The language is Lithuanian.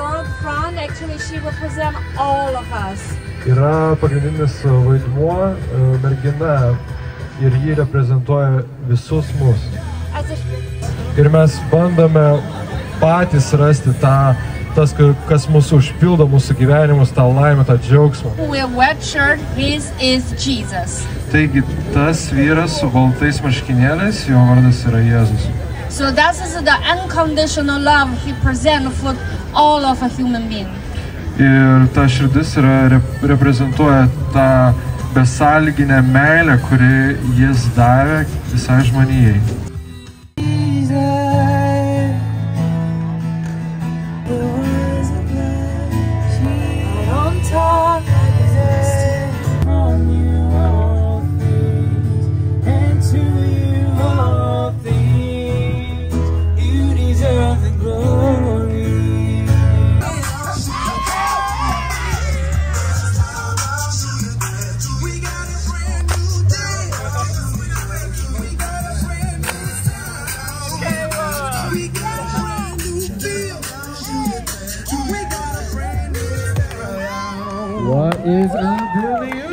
girl in front, actually she represents all of us. Yra pagrindinis vaidmuo mergina ir ji reprezentuoja visus mus. Ir mes bandome patys rasti tas, kas mūsų užpildo mūsų gyvenimus, tą laimę, tą džiaugsmą. Taigi, tas vyras su baltais marškinėliais, jo vardas yra Jėzus. So that is the unconditional love he presents for all of a human being. Ir ta širdis reprezentuoja tą besąlyginę meilę, kuri jis davė visai žmonijai. What is up, Billy?